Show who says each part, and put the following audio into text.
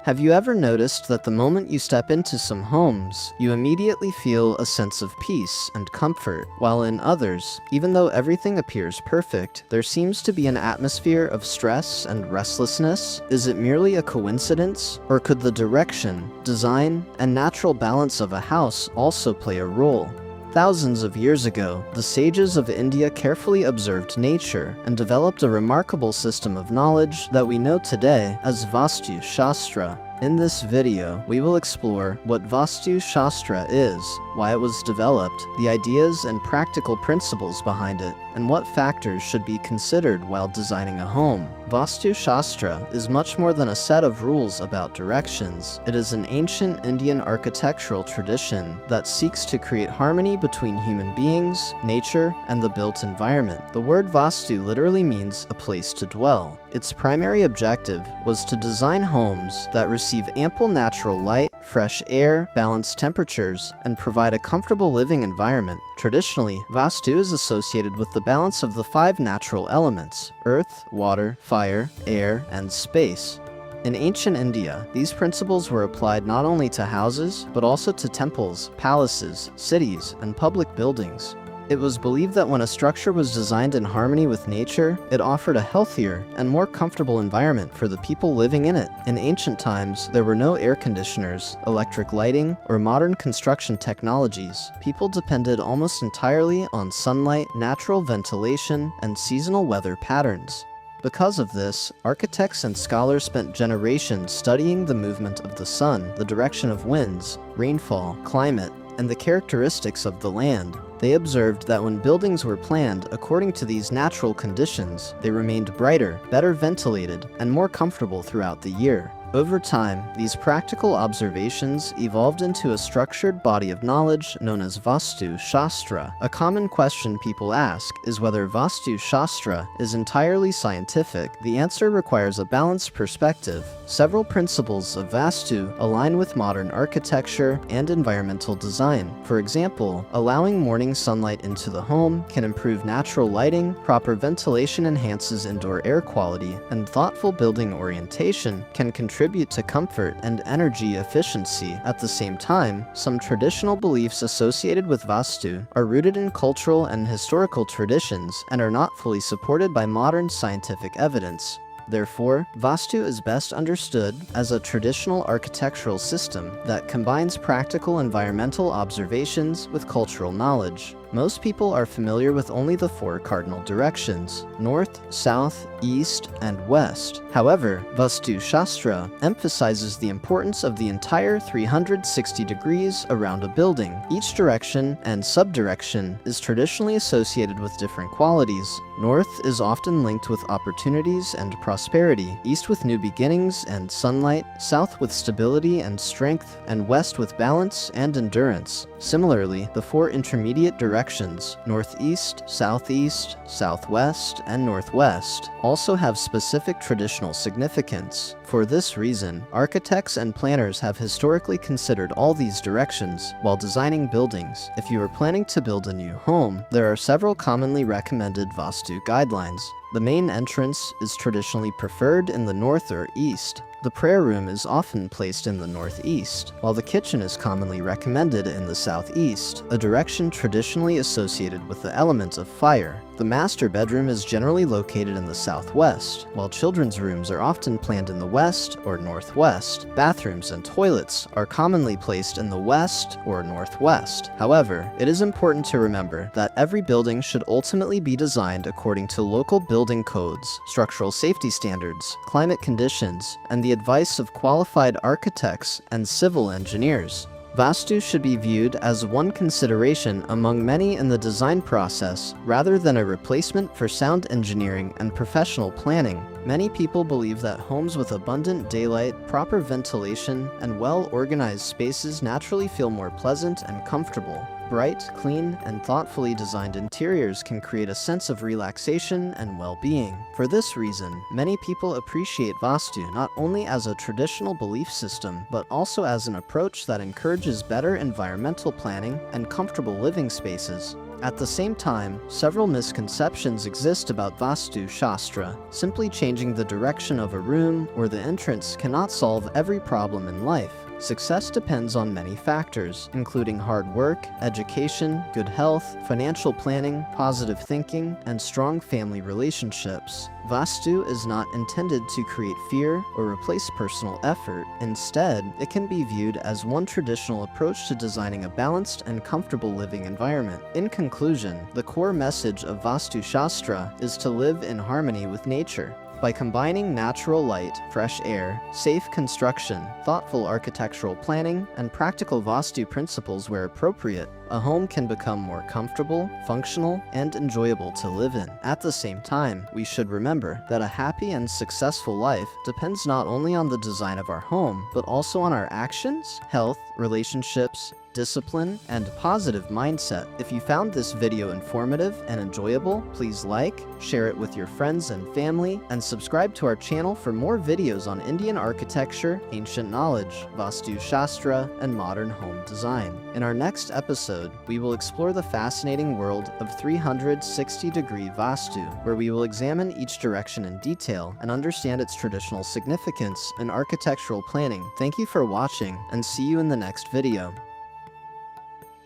Speaker 1: Have you ever noticed that the moment you step into some homes, you immediately feel a sense of peace and comfort, while in others, even though everything appears perfect, there seems to be an atmosphere of stress and restlessness? Is it merely a coincidence, or could the direction, design, and natural balance of a house also play a role? Thousands of years ago, the sages of India carefully observed nature and developed a remarkable system of knowledge that we know today as Vastu Shastra. In this video, we will explore what Vastu Shastra is, why it was developed, the ideas and practical principles behind it, and what factors should be considered while designing a home. Vastu Shastra is much more than a set of rules about directions. It is an ancient Indian architectural tradition that seeks to create harmony between human beings, nature, and the built environment. The word Vastu literally means a place to dwell. Its primary objective was to design homes that receive ample natural light, fresh air, balanced temperatures, and provide a comfortable living environment. Traditionally, Vastu is associated with the balance of the 5 natural elements: earth, water, fire, air, and space. In ancient India, these principles were applied not only to houses, but also to temples, palaces, cities, and public buildings. It was believed that when a structure was designed in harmony with nature, it offered a healthier and more comfortable environment for the people living in it. In ancient times, there were no air conditioners, electric lighting, or modern construction technologies. People depended almost entirely on sunlight, natural ventilation, and seasonal weather patterns. Because of this, architects and scholars spent generations studying the movement of the sun, the direction of winds, rainfall, climate, and the characteristics of the land. They observed that when buildings were planned according to these natural conditions, they remained brighter, better ventilated, and more comfortable throughout the year. Over time, these practical observations evolved into a structured body of knowledge known as Vastu Shastra. A common question people ask is whether Vastu Shastra is entirely scientific. The answer requires a balanced perspective. Several principles of Vastu align with modern architecture and environmental design. For example, allowing morning sunlight into the home can improve natural lighting, proper ventilation enhances indoor air quality, and thoughtful building orientation can contribute to comfort and energy efficiency. At the same time, some traditional beliefs associated with Vastu are rooted in cultural and historical traditions and are not fully supported by modern scientific evidence. Therefore, Vastu is best understood as a traditional architectural system that combines practical environmental observations with cultural knowledge. Most people are familiar with only the 4 cardinal directions: north, south, east, and west. However, Vastu Shastra emphasizes the importance of the entire 360 degrees around a building. Each direction and subdirection is traditionally associated with different qualities. North is often linked with opportunities and prosperity, east with new beginnings and sunlight, south with stability and strength, and west with balance and endurance. Similarly, the 4 intermediate directions, northeast, southeast, southwest, and northwest, also have specific traditional significance. For this reason, architects and planners have historically considered all these directions while designing buildings. If you are planning to build a new home, there are several commonly recommended Vastu guidelines. The main entrance is traditionally preferred in the north or east. The prayer room is often placed in the northeast, while the kitchen is commonly recommended in the southeast, a direction traditionally associated with the element of fire. The master bedroom is generally located in the southwest, while children's rooms are often planned in the west or northwest. Bathrooms and toilets are commonly placed in the west or northwest. However, it is important to remember that every building should ultimately be designed according to local building codes, structural safety standards, climate conditions, and the advice of qualified architects and civil engineers. Vastu should be viewed as one consideration among many in the design process, rather than a replacement for sound engineering and professional planning. Many people believe that homes with abundant daylight, proper ventilation, and well-organized spaces naturally feel more pleasant and comfortable. Bright, clean, and thoughtfully designed interiors can create a sense of relaxation and well-being. For this reason, many people appreciate Vastu not only as a traditional belief system, but also as an approach that encourages better environmental planning and comfortable living spaces. At the same time, several misconceptions exist about Vastu Shastra. Simply changing the direction of a room or the entrance cannot solve every problem in life. Success depends on many factors, including hard work, education, good health, financial planning, positive thinking, and strong family relationships. Vastu is not intended to create fear or replace personal effort. Instead, it can be viewed as one traditional approach to designing a balanced and comfortable living environment. In conclusion, the core message of Vastu Shastra is to live in harmony with nature. By combining natural light, fresh air, safe construction, thoughtful architectural planning, and practical Vastu principles where appropriate, a home can become more comfortable, functional, and enjoyable to live in. At the same time, we should remember that a happy and successful life depends not only on the design of our home, but also on our actions, health, relationships, discipline, and positive mindset. If you found this video informative and enjoyable, please like, share it with your friends and family, and subscribe to our channel for more videos on Indian architecture, ancient knowledge, Vastu Shastra, and modern home design. In our next episode, we will explore the fascinating world of 360-degree Vastu, where we will examine each direction in detail and understand its traditional significance in architectural planning. Thank you for watching, and see you in the next video.